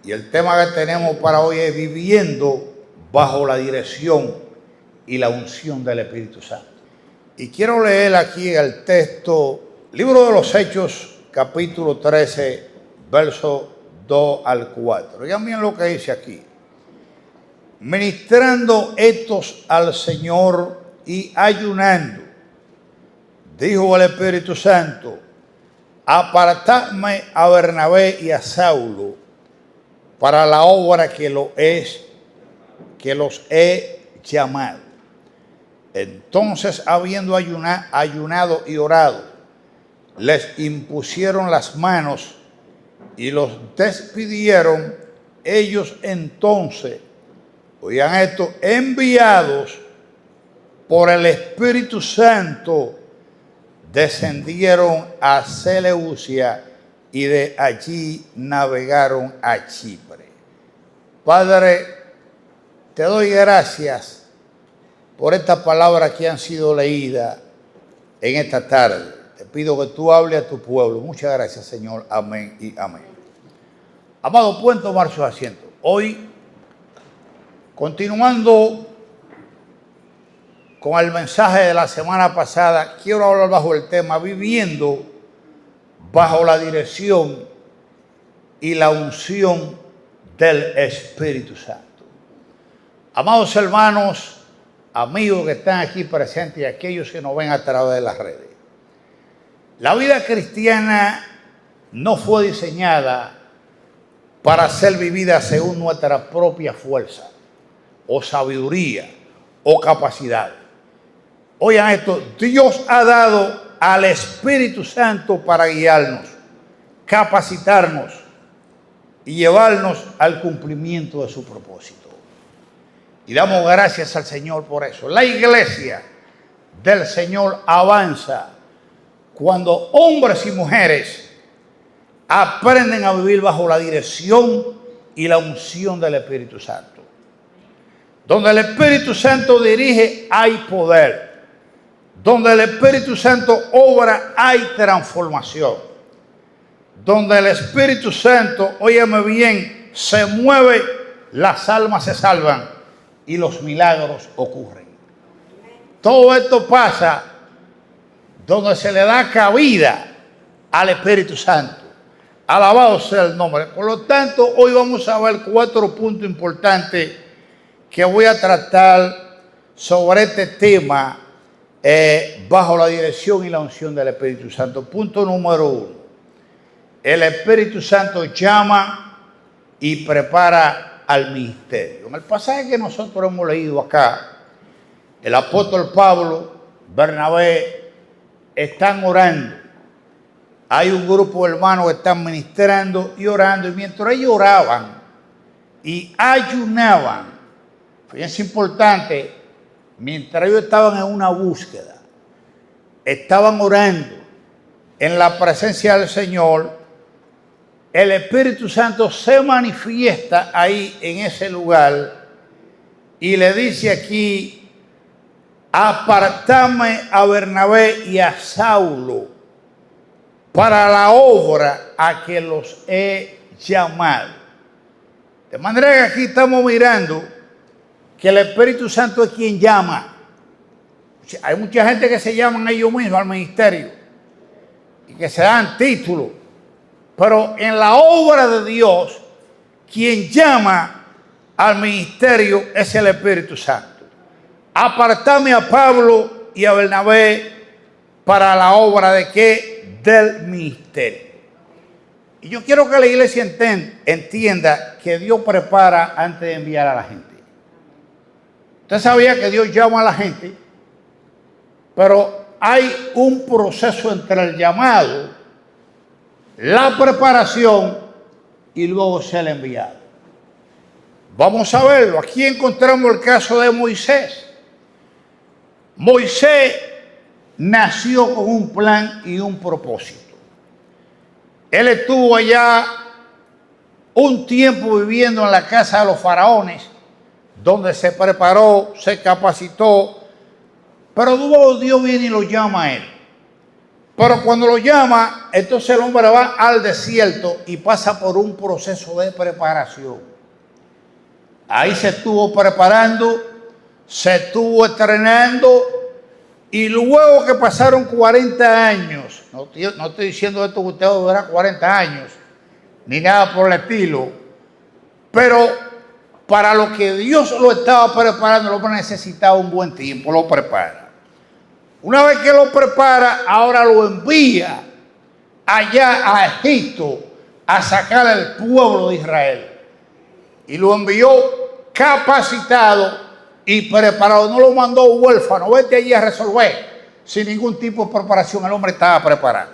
Y el tema que tenemos para hoy es viviendo bajo la dirección y la unción del Espíritu Santo. Y quiero leer aquí el texto, Libro de los Hechos, capítulo 13, versos 2 al 4. Oigan bien lo que dice aquí. Ministrando estos al Señor y ayunando, dijo el Espíritu Santo, apartadme a Bernabé y a Saulo para la obra que los he llamado. Entonces, habiendo ayunado y orado, les impusieron las manos y los despidieron. Ellos entonces, oigan esto, enviados por el Espíritu Santo, descendieron a Seleucia y de allí navegaron a Chipre. Padre, te doy gracias por estas palabras que han sido leídas en esta tarde. Te pido que tú hables a tu pueblo. Muchas gracias, Señor. Amén y amén. Amado, pueden tomar sus asientos. Hoy, continuando con el mensaje de la semana pasada, quiero hablar bajo el tema viviendo bajo la dirección y la unción del Espíritu Santo. Amados hermanos, amigos que están aquí presentes y aquellos que nos ven a través de las redes, la vida cristiana no fue diseñada para ser vivida según nuestra propia fuerza o sabiduría o capacidad. Oigan esto, Dios ha dado al Espíritu Santo para guiarnos, capacitarnos y llevarnos al cumplimiento de su propósito. Y damos gracias al Señor por eso. La iglesia del Señor avanza cuando hombres y mujeres aprenden a vivir bajo la dirección y la unción del Espíritu Santo. Donde el Espíritu Santo dirige, hay poder. Donde el Espíritu Santo obra, hay transformación. Donde el Espíritu Santo, óyeme bien, se mueve, las almas se salvan y los milagros ocurren. Todo esto pasa donde se le da cabida al Espíritu Santo. Alabado sea el nombre. Por lo tanto, hoy vamos a ver 4 puntos importantes que voy a tratar sobre este tema bajo la dirección y la unción del Espíritu Santo. Punto número 1. El Espíritu Santo llama y prepara al ministerio. En el pasaje que nosotros hemos leído acá, el apóstol Pablo, Bernabé, están orando. Hay un grupo de hermanos que están ministrando y orando. Y mientras ellos oraban y ayunaban, fíjense importante, mientras ellos estaban en una búsqueda, estaban orando en la presencia del Señor, el Espíritu Santo se manifiesta ahí en ese lugar y le dice aquí, apartadme a Bernabé y a Saulo para la obra a que los he llamado. De manera que aquí estamos mirando que el Espíritu Santo es quien llama. Hay mucha gente que se llaman ellos mismos al ministerio y que se dan títulos, pero en la obra de Dios, quien llama al ministerio es el Espíritu Santo. Apartadme a Pablo y a Bernabé para la obra de qué? Del ministerio. Y yo quiero que la iglesia entienda que Dios prepara antes de enviar a la gente. Usted sabía que Dios llama a la gente, pero hay un proceso entre el llamado, la preparación y luego ser enviado. Vamos a verlo. Aquí encontramos el caso de Moisés. Moisés nació con un plan y un propósito. Él estuvo allá un tiempo viviendo en la casa de los faraones, donde se preparó, se capacitó, pero luego Dios viene y lo llama a él Pero cuando lo llama, entonces el hombre va al desierto y pasa por un proceso de preparación. Ahí se estuvo preparando, se estuvo entrenando, y luego que pasaron 40 años, no estoy diciendo esto que usted va a durar 40 años, ni nada por el estilo, pero para lo que Dios lo estaba preparando, el hombre necesitaba un buen tiempo, lo prepara. Una vez que lo prepara, ahora lo envía allá a Egipto a sacar al pueblo de Israel. Y lo envió capacitado y preparado. No lo mandó huérfano, vete allí a resolver. Sin ningún tipo de preparación, el hombre estaba preparado.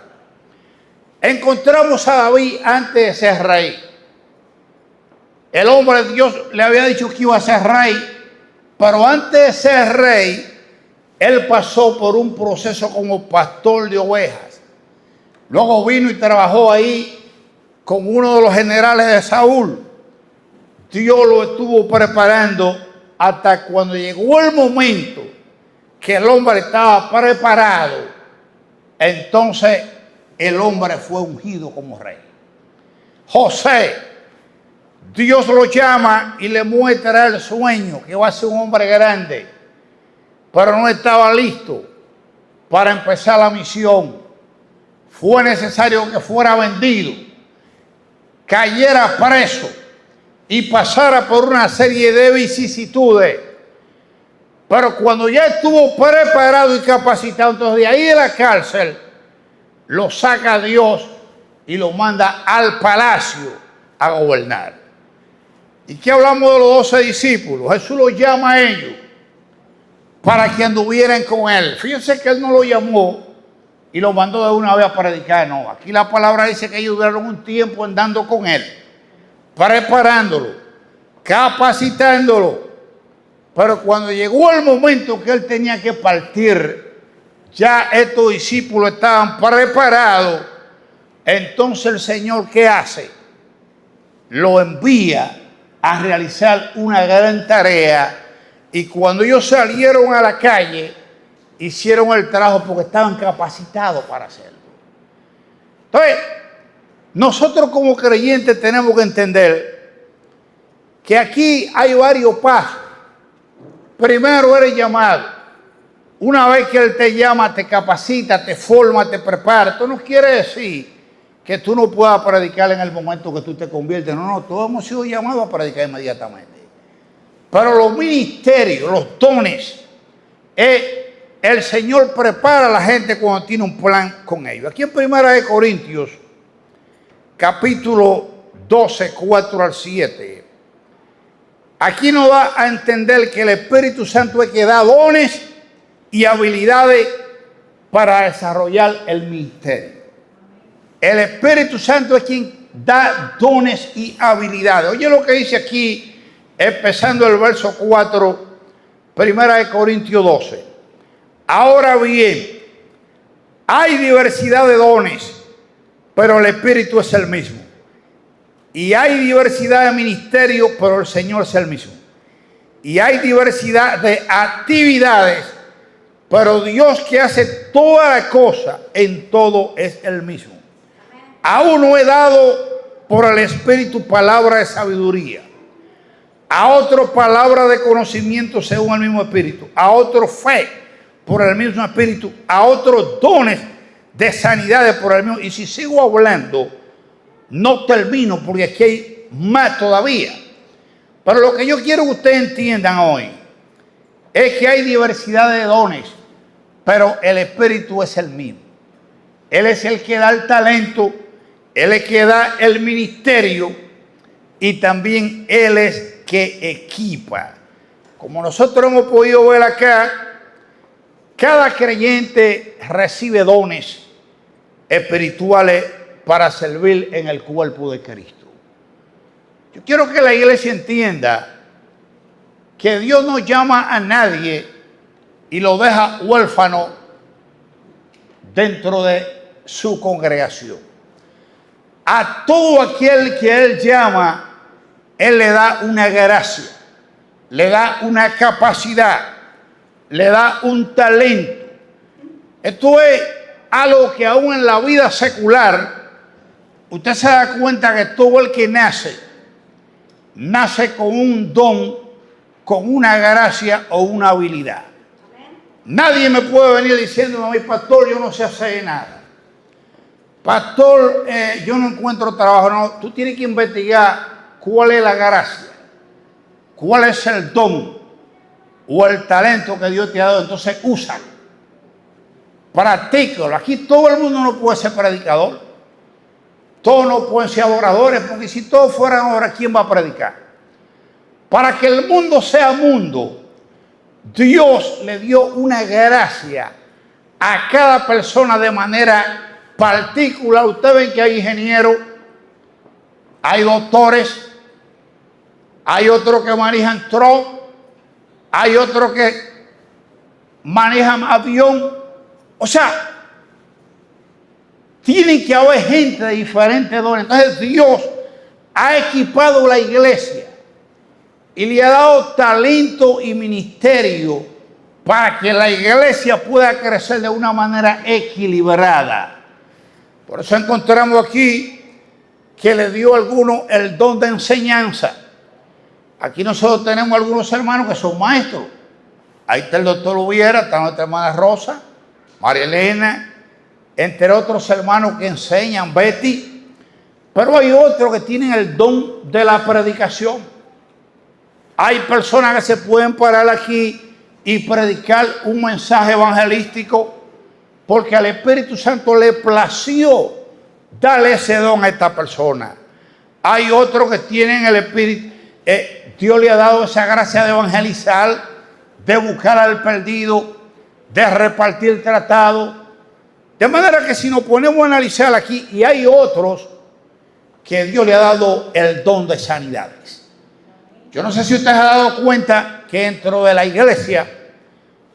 Encontramos a David antes de ser rey. El hombre de Dios le había dicho que iba a ser rey, pero antes de ser rey, él pasó por un proceso como pastor de ovejas. Luego vino y trabajó ahí con uno de los generales de Saúl. Dios lo estuvo preparando hasta cuando llegó el momento que el hombre estaba preparado. Entonces el hombre fue ungido como rey. José, Dios lo llama y le muestra el sueño que va a ser un hombre grande, pero no estaba listo para empezar la misión. Fue necesario que fuera vendido, cayera preso y pasara por una serie de vicisitudes. Pero cuando ya estuvo preparado y capacitado, entonces de ahí de la cárcel lo saca Dios y lo manda al palacio a gobernar. ¿Y qué hablamos de los 12 discípulos? Jesús los llama a ellos para que anduvieran con él. Fíjense que él no lo llamó y lo mandó de una vez a predicar. No, aquí la palabra dice que ellos duraron un tiempo andando con él, preparándolo, capacitándolo. Pero cuando llegó el momento que él tenía que partir, ya estos discípulos estaban preparados. Entonces el Señor, ¿qué hace? Lo envía a realizar una gran tarea. Y cuando ellos salieron a la calle, hicieron el trabajo porque estaban capacitados para hacerlo. Entonces, nosotros como creyentes tenemos que entender que aquí hay varios pasos. Primero eres llamado. Una vez que Él te llama, te capacita, te forma, te prepara. Esto no quiere decir que tú no puedas predicar en el momento que tú te conviertes. No, todos hemos sido llamados a predicar inmediatamente. Pero los ministerios, los dones, el Señor prepara a la gente cuando tiene un plan con ellos. Aquí en 1 Corintios, capítulo 12, 4 al 7. Aquí nos da a entender que el Espíritu Santo es que da dones y habilidades para desarrollar el ministerio. El Espíritu Santo es quien da dones y habilidades. Oye lo que dice aquí, empezando el verso 4, 1 Corintios 12. Ahora bien, hay diversidad de dones, pero el Espíritu es el mismo. Y hay diversidad de ministerios, pero el Señor es el mismo. Y hay diversidad de actividades, pero Dios que hace toda la cosa en todo es el mismo. A uno he dado por el Espíritu palabra de sabiduría, a otro palabra de conocimiento según el mismo Espíritu, a otro fe por el mismo Espíritu, a otros dones de sanidades por el mismo. Y si sigo hablando, no termino porque aquí hay más todavía. Pero lo que yo quiero que ustedes entiendan hoy es que hay diversidad de dones, pero el Espíritu es el mismo. Él es el que da el talento, Él es el que da el ministerio y también Él es que equipa. Como nosotros hemos podido ver acá, cada creyente recibe dones espirituales para servir en el cuerpo de Cristo. Yo quiero que la iglesia entienda que Dios no llama a nadie y lo deja huérfano dentro de su congregación. A todo aquel que Él llama, Él le da una gracia, le da una capacidad, le da un talento. Esto es algo que aún en la vida secular, usted se da cuenta que todo el que nace con un don, con una gracia o una habilidad. Nadie me puede venir diciendo a mi pastor, yo no sé hacer nada. Pastor, yo no encuentro trabajo. No, tú tienes que investigar cuál es la gracia, cuál es el don o el talento que Dios te ha dado. Entonces, úsalo. Practícalo. Aquí todo el mundo no puede ser predicador. Todos no pueden ser adoradores, porque si todos fueran ahora, ¿quién va a predicar? Para que el mundo sea mundo, Dios le dio una gracia a cada persona de manera particular. Ustedes ven que hay ingenieros, hay doctores, hay otros que manejan truck, hay otros que manejan avión. O sea, tienen que haber gente de diferentes dones. Entonces Dios ha equipado la iglesia y le ha dado talento y ministerio para que la iglesia pueda crecer de una manera equilibrada. Por eso encontramos aquí que le dio a algunos el don de enseñanza. Aquí nosotros tenemos algunos hermanos que son maestros. Ahí está el doctor Ubiera, está nuestra hermana Rosa, María Elena, entre otros hermanos que enseñan, Betty. Pero hay otros que tienen el don de la predicación. Hay personas que se pueden parar aquí y predicar un mensaje evangelístico porque al Espíritu Santo le plació darle ese don a esta persona. Hay otros que tienen el Espíritu, Dios le ha dado esa gracia de evangelizar, de buscar al perdido, de repartir tratado. De manera que si nos ponemos a analizar aquí, y hay otros que Dios le ha dado el don de sanidades. Yo no sé si usted se ha dado cuenta que dentro de la iglesia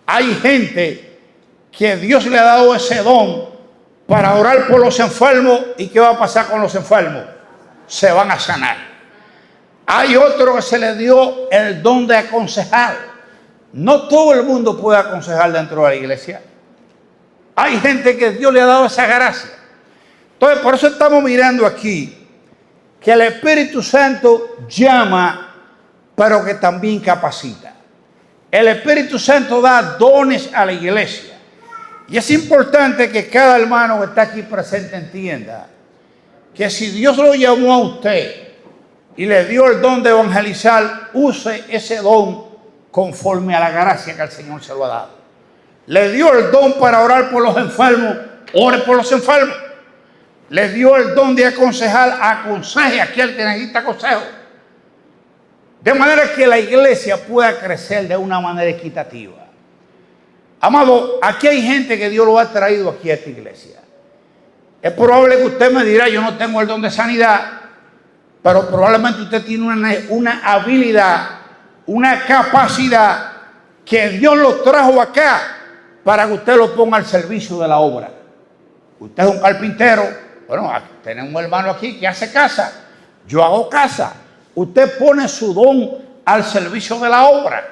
hay gente que Dios le ha dado ese don para orar por los enfermos. ¿Y qué va a pasar con los enfermos? Se van a sanar. Hay otro que se le dio el don de aconsejar. No todo el mundo puede aconsejar dentro de la iglesia. Hay gente que Dios le ha dado esa gracia. Entonces, por eso estamos mirando aquí que el Espíritu Santo llama, pero que también capacita. El Espíritu Santo da dones a la iglesia. Y es importante que cada hermano que está aquí presente entienda que si Dios lo llamó a usted y le dio el don de evangelizar, use ese don conforme a la gracia que el Señor se lo ha dado. Le dio el don para orar por los enfermos, ore por los enfermos. Le dio el don de aconsejar, aconseje a aquel que necesita consejo. De manera que la iglesia pueda crecer de una manera equitativa. Amado, aquí hay gente que Dios lo ha traído aquí a esta iglesia. Es probable que usted me dirá, yo no tengo el don de sanidad, pero probablemente usted tiene una habilidad, una capacidad que Dios lo trajo acá para que usted lo ponga al servicio de la obra. Usted es un carpintero. Bueno, tenemos un hermano aquí que hace casa. Yo hago casa. Usted pone su don al servicio de la obra.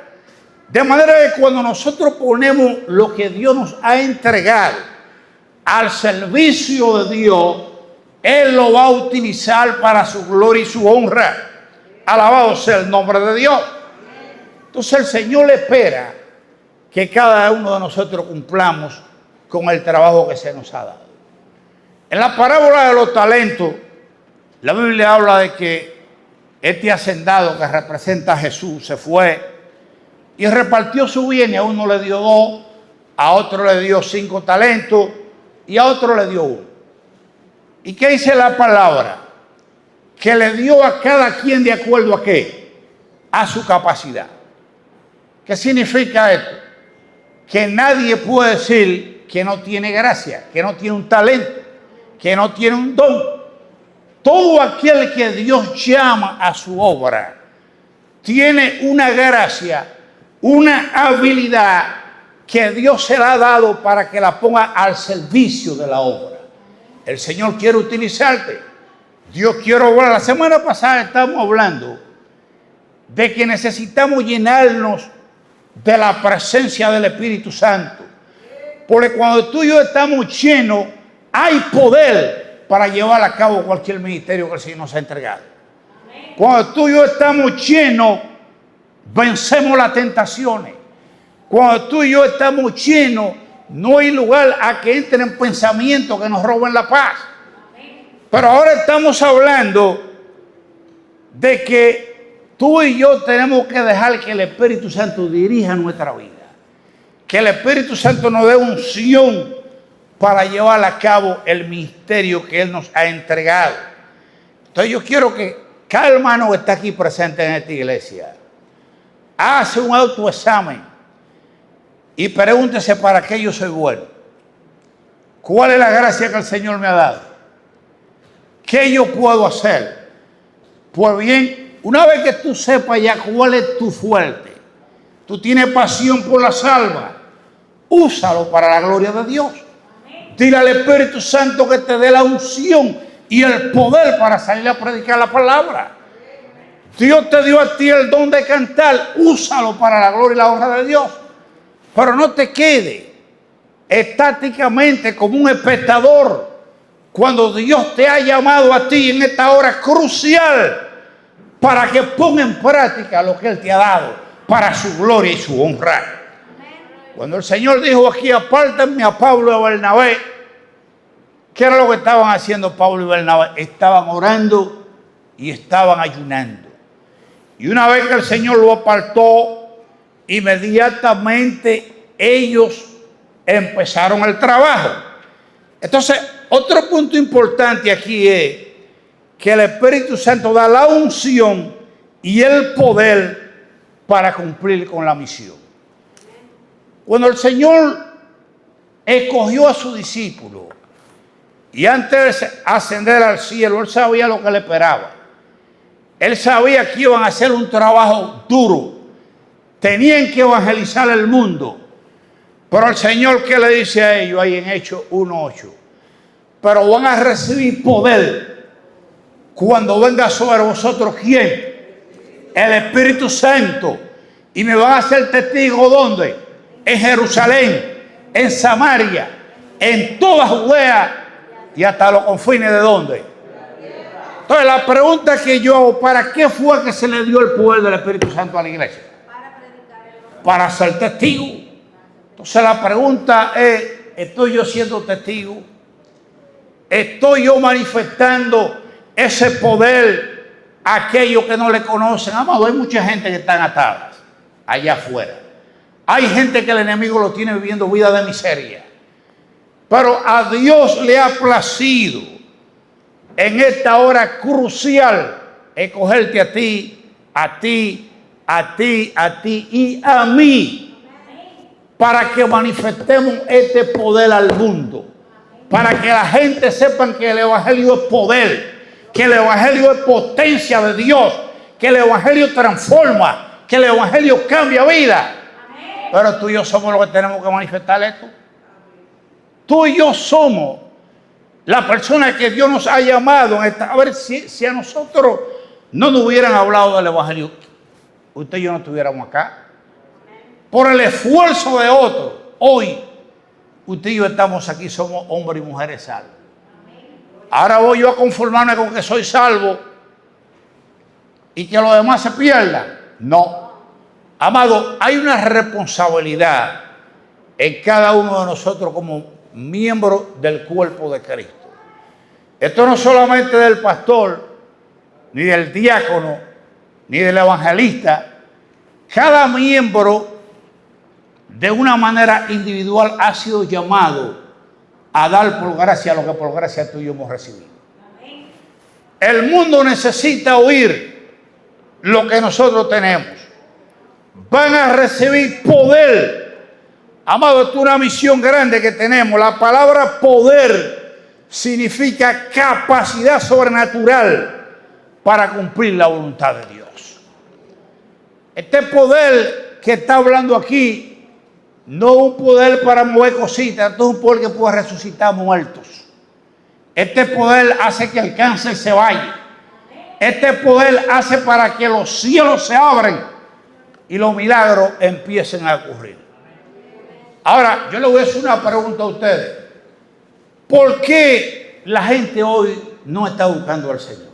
De manera que cuando nosotros ponemos lo que Dios nos ha entregado al servicio de Dios, Él lo va a utilizar para su gloria y su honra. Alabado sea el nombre de Dios. Entonces el Señor le espera que cada uno de nosotros cumplamos con el trabajo que se nos ha dado. En la parábola de los talentos, la Biblia habla de que este hacendado que representa a Jesús se fue y repartió su bien, y a uno le dio 2, a otro le dio 5 talentos y a otro le dio 1. ¿Y qué dice la palabra? Que le dio a cada quien de acuerdo a qué, a su capacidad. ¿Qué significa esto? Que nadie puede decir que no tiene gracia, que no tiene un talento, que no tiene un don. Todo aquel que Dios llama a su obra tiene una gracia, una habilidad que Dios se la ha dado para que la ponga al servicio de la obra. El Señor quiere utilizarte. Dios quiere obrar. La semana pasada estábamos hablando de que necesitamos llenarnos de la presencia del Espíritu Santo. Porque cuando tú y yo estamos llenos, hay poder para llevar a cabo cualquier ministerio que el Señor nos ha entregado. Cuando tú y yo estamos llenos, vencemos las tentaciones. Cuando tú y yo estamos llenos, no hay lugar a que entren pensamientos que nos roben la paz. Pero ahora estamos hablando de que tú y yo tenemos que dejar que el Espíritu Santo dirija nuestra vida. Que el Espíritu Santo nos dé unción para llevar a cabo el ministerio que Él nos ha entregado. Entonces yo quiero que cada hermano que está aquí presente en esta iglesia haga un autoexamen y pregúntese para qué yo soy bueno. ¿Cuál es la gracia que el Señor me ha dado? ¿Qué yo puedo hacer? Pues bien, una vez que tú sepas ya cuál es tu fuerte, tú tienes pasión por las almas, úsalo para la gloria de Dios. Dile al Espíritu Santo que te dé la unción y el poder para salir a predicar la palabra. Dios te dio a ti el don de cantar, úsalo para la gloria y la honra de Dios. Pero no te quedes estáticamente como un espectador cuando Dios te ha llamado a ti en esta hora crucial para que ponga en práctica lo que Él te ha dado para su gloria y su honra. Cuando el Señor dijo aquí, apártenme a Pablo y a Bernabé, ¿qué era lo que estaban haciendo Pablo y Bernabé? Estaban orando y estaban ayunando. Y una vez que el Señor lo apartó, inmediatamente ellos empezaron el trabajo. Entonces, otro punto importante aquí es que el Espíritu Santo da la unción y el poder para cumplir con la misión. Cuando el Señor escogió a sus discípulos y antes de ascender al cielo, Él sabía lo que le esperaba. Él sabía que iban a hacer un trabajo duro. Tenían que evangelizar el mundo. Pero el Señor, ¿qué le dice a ellos ahí en Hechos 1:8? Pero van a recibir poder cuando venga sobre vosotros, ¿quién? El Espíritu Santo. Y me van a hacer testigos, ¿dónde? En Jerusalén, en Samaria, en toda Judea y hasta los confines de ¿dónde? Entonces la pregunta que yo hago, ¿para qué fue que se le dio el poder del Espíritu Santo a la iglesia? Para ser testigo. Entonces la pregunta es, ¿estoy yo siendo testigo? ¿Estoy yo manifestando ese poder a aquellos que no le conocen? Amado, hay mucha gente que están atadas allá afuera. Hay gente que el enemigo lo tiene viviendo vida de miseria. Pero a Dios le ha placido en esta hora crucial escogerte a ti, a ti, a ti, a ti y a mí para que manifestemos este poder al mundo. Para que la gente sepa que el Evangelio es poder, que el Evangelio es potencia de Dios, que el Evangelio transforma, que el Evangelio cambia vida. Pero tú y yo somos los que tenemos que manifestar esto. Tú y yo somos la persona que Dios nos ha llamado. A ver, si a nosotros no nos hubieran hablado del Evangelio, usted y yo no estuviéramos acá. Por el esfuerzo de otros, hoy usted y yo estamos aquí, somos hombres y mujeres salvos. Ahora voy yo a conformarme con que soy salvo y que los demás se pierdan. No. Amado, hay una responsabilidad en cada uno de nosotros como miembro del cuerpo de Cristo. Esto no solamente del pastor, ni del diácono, ni del evangelista. Cada miembro, de una manera individual, ha sido llamado a dar por gracia lo que por gracia tú y yo hemos recibido. El mundo necesita oír lo que nosotros tenemos. Van a recibir poder. Amado, esto es una misión grande que tenemos. La palabra poder significa capacidad sobrenatural para cumplir la voluntad de Dios. Este poder que está hablando aquí no es un poder para mover cositas, esto es un poder que puede resucitar muertos. Este poder hace que el cáncer se vaya. Este poder hace para que los cielos se abran y los milagros empiecen a ocurrir. Ahora, yo le voy a hacer una pregunta a ustedes. ¿Por qué la gente hoy no está buscando al Señor?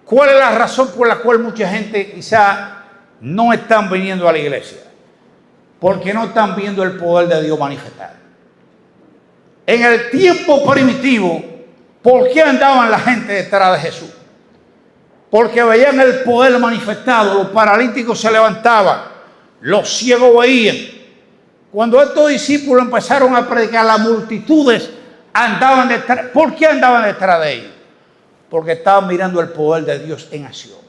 ¿Cuál es la razón por la cual mucha gente quizá no están viniendo a la iglesia? Porque no están viendo el poder de Dios manifestado. En el tiempo primitivo, ¿por qué andaban la gente detrás de Jesús? Porque veían el poder manifestado, los paralíticos se levantaban, los ciegos veían. Cuando estos discípulos empezaron a predicar, las multitudes andaban detrás. ¿Por qué andaban detrás de ellos? Porque estaban mirando el poder de Dios en acción.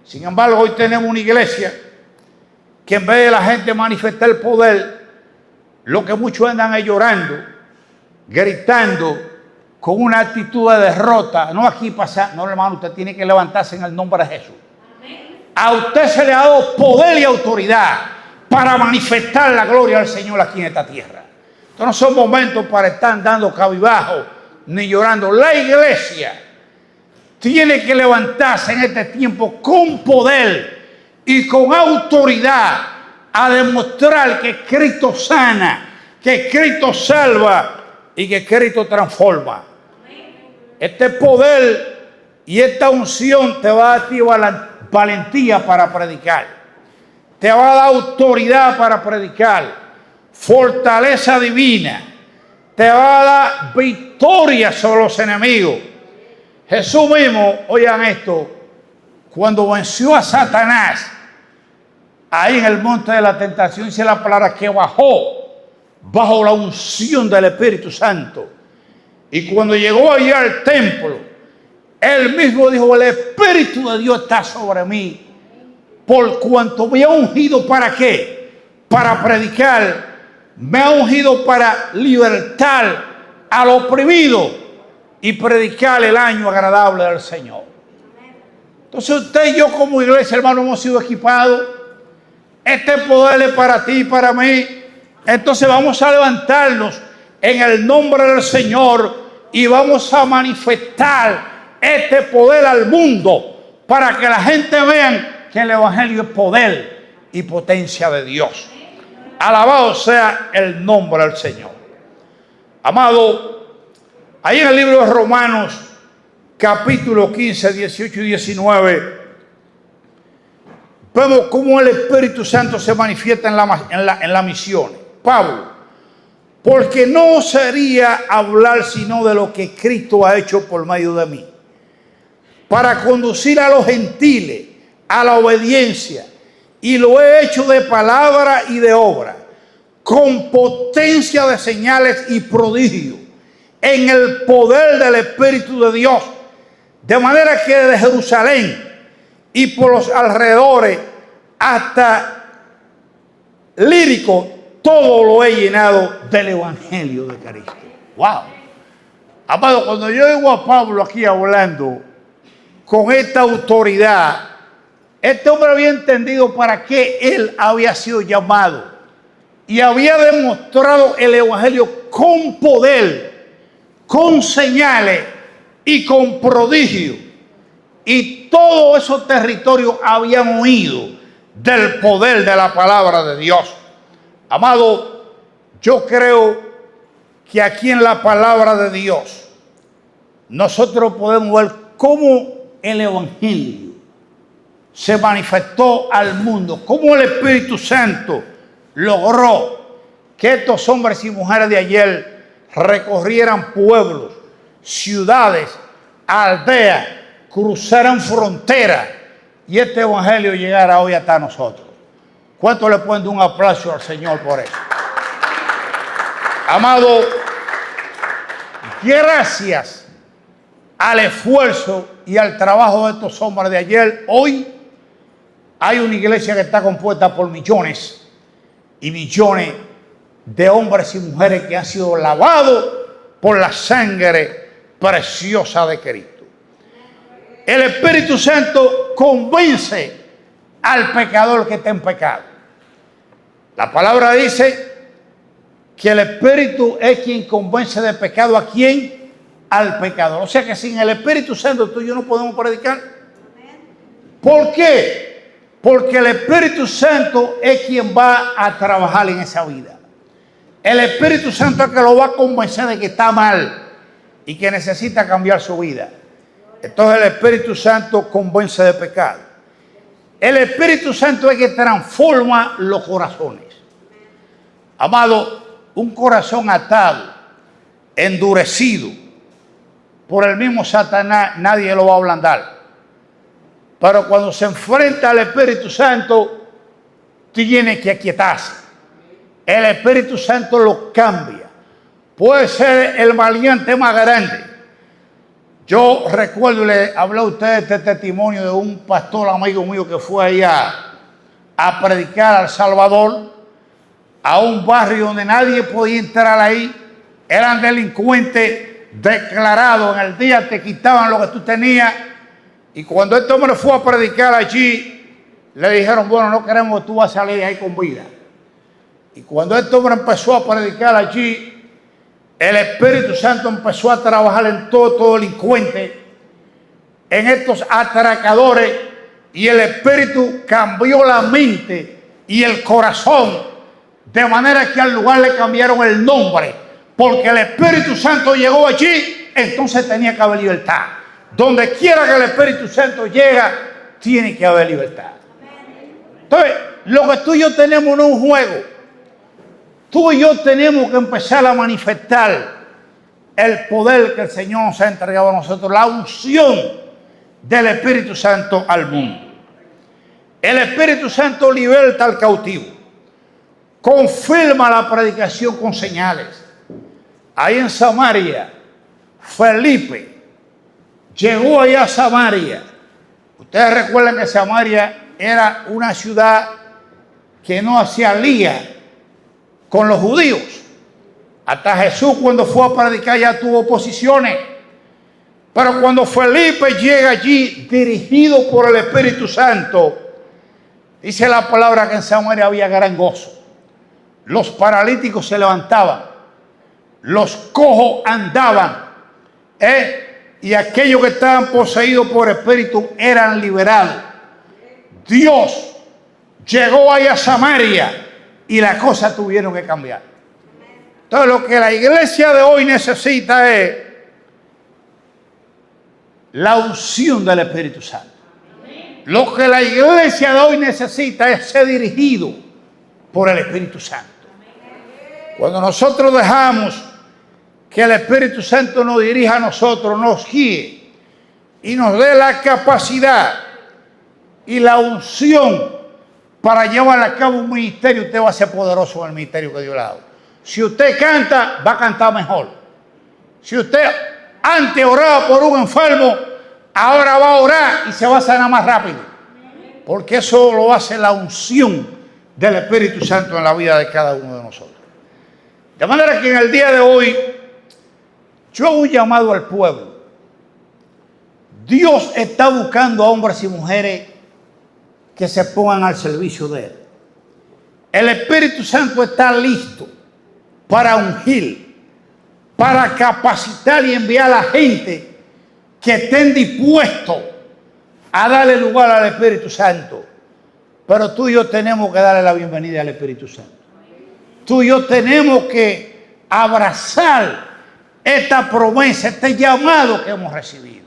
Sin embargo, hoy tenemos una iglesia que en vez de la gente manifestar el poder, lo que muchos andan es llorando, gritando, con una actitud de derrota. No, aquí pasa, no, hermano, usted tiene que levantarse en el nombre de Jesús. A usted se le ha dado poder y autoridad para manifestar la gloria del Señor aquí en esta tierra. Estos no son momentos para estar dando cabizbajo ni llorando. La iglesia tiene que levantarse en este tiempo con poder y con autoridad a demostrar que Cristo sana, que Cristo salva y que Cristo transforma. Este poder y esta unción te va a dar la valentía para predicar. Te va a dar autoridad para predicar. Fortaleza divina. Te va a dar victoria sobre los enemigos. Jesús mismo, oigan esto, cuando venció a Satanás, ahí en el monte de la tentación, dice la palabra que bajó bajo la unción del Espíritu Santo. Y cuando llegó allá al templo, él mismo dijo, el Espíritu de Dios está sobre mí, por cuanto me ha ungido, ¿para qué? Para predicar, me ha ungido para libertar al oprimido y predicar el año agradable del Señor. Entonces usted y yo como iglesia, hermano, hemos sido equipados. Este poder es para ti y para mí. Entonces vamos a levantarnos en el nombre del Señor y vamos a manifestar este poder al mundo para que la gente vea que el Evangelio es poder y potencia de Dios. Alabado sea el nombre del Señor. Amado, ahí en el libro de Romanos, capítulo 15, 18 y 19, vemos cómo el Espíritu Santo se manifiesta en la misión. Pablo, porque no sería hablar sino de lo que Cristo ha hecho por medio de mí, para conducir a los gentiles a la obediencia, y lo he hecho de palabra y de obra, con potencia de señales y prodigios, en el poder del Espíritu de Dios, de manera que de Jerusalén y por los alrededores hasta Lírico, todo lo he llenado del Evangelio de Cristo. ¡Wow! Amado, cuando yo oigo a Pablo aquí hablando con esta autoridad, este hombre había entendido para qué él había sido llamado y había demostrado el Evangelio con poder, con señales y con prodigio. Y todos esos territorios habían oído del poder de la palabra de Dios. Amado, yo creo que aquí en la palabra de Dios nosotros podemos ver cómo el Evangelio se manifestó al mundo, cómo el Espíritu Santo logró que estos hombres y mujeres de ayer recorrieran pueblos, ciudades, aldeas, cruzaran fronteras y este Evangelio llegara hoy hasta nosotros. ¿Cuánto le pueden dar un aplauso al Señor por eso? Amado, gracias al esfuerzo y al trabajo de estos hombres de ayer, hoy hay una iglesia que está compuesta por millones y millones de hombres y mujeres que han sido lavados por la sangre preciosa de Cristo. El Espíritu Santo convence al pecador que está en pecado. La palabra dice que el Espíritu es quien convence de pecado. ¿A quién? Al pecador. O sea que sin el Espíritu Santo tú y yo no podemos predicar. ¿Por qué? Porque el Espíritu Santo es quien va a trabajar en esa vida. El Espíritu Santo es el que lo va a convencer de que está mal y que necesita cambiar su vida. Entonces el Espíritu Santo convence de pecado. El Espíritu Santo es el que transforma los corazones. Amado, un corazón atado, endurecido por el mismo Satanás, nadie lo va a ablandar. Pero cuando se enfrenta al Espíritu Santo, tiene que aquietarse. El Espíritu Santo lo cambia. Puede ser el valiente más grande. Yo recuerdo, le hablé a ustedes este testimonio de un pastor amigo mío que fue allá a predicar a El Salvador, a un barrio donde nadie podía entrar ahí. Eran delincuentes declarados. En el día te quitaban lo que tú tenías. Y cuando este hombre fue a predicar allí, le dijeron, bueno, no queremos que tú vas a salir de ahí con vida. Y cuando este hombre empezó a predicar allí, el Espíritu Santo empezó a trabajar en todo delincuente, en estos atracadores, y el Espíritu cambió la mente y el corazón, de manera que al lugar le cambiaron el nombre, porque el Espíritu Santo llegó allí, entonces tenía que haber libertad. Donde quiera que el Espíritu Santo llega, tiene que haber libertad. Entonces, lo que tú y yo tenemos no es un juego. Tú y yo tenemos que empezar a manifestar el poder que el Señor nos ha entregado a nosotros, la unción del Espíritu Santo al mundo. El Espíritu Santo liberta al cautivo, confirma la predicación con señales. Ahí en Samaria, Felipe llegó allá a Samaria. Ustedes recuerdan que Samaria era una ciudad que no hacía lía con los judíos. Hasta Jesús, cuando fue a predicar, ya tuvo oposiciones. Pero cuando Felipe llega allí, dirigido por el Espíritu Santo, dice la palabra que en Samaria había gran gozo. Los paralíticos se levantaban, los cojos andaban, y aquellos que estaban poseídos por espíritu eran liberados. Dios llegó ahí a Samaria y las cosas tuvieron que cambiar. Entonces lo que la iglesia de hoy necesita es la unción del Espíritu Santo. Lo que la iglesia de hoy necesita es ser dirigido por el Espíritu Santo. Cuando nosotros dejamos que el Espíritu Santo nos dirija a nosotros, nos guíe y nos dé la capacidad y la unción para llevar a cabo un ministerio, usted va a ser poderoso en el ministerio que Dios le ha dado. Si usted canta, va a cantar mejor. Si usted antes oraba por un enfermo, ahora va a orar y se va a sanar más rápido. Porque eso lo hace la unción del Espíritu Santo en la vida de cada uno de nosotros. De manera que en el día de hoy, yo hago un llamado al pueblo. Dios está buscando a hombres y mujeres que se pongan al servicio de Él. El Espíritu Santo está listo para ungir, para capacitar y enviar a la gente que estén dispuestos a darle lugar al Espíritu Santo. Pero tú y yo tenemos que darle la bienvenida al Espíritu Santo. Tú y yo tenemos que abrazar esta promesa, este llamado que hemos recibido.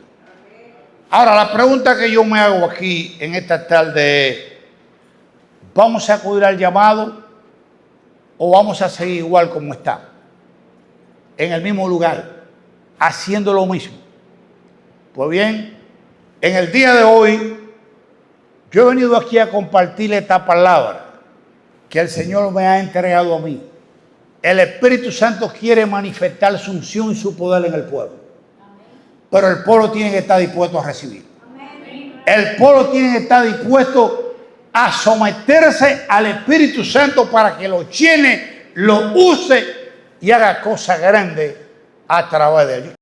Ahora, la pregunta que yo me hago aquí en esta tarde es, ¿vamos a acudir al llamado o vamos a seguir igual como está? En el mismo lugar, haciendo lo mismo. Pues bien, en el día de hoy, yo he venido aquí a compartir esta palabra que el Señor me ha entregado a mí. El Espíritu Santo quiere manifestar su unción y su poder en el pueblo. Pero el pueblo tiene que estar dispuesto a recibir. El pueblo tiene que estar dispuesto a someterse al Espíritu Santo para que lo llene, lo use y haga cosas grandes a través de él.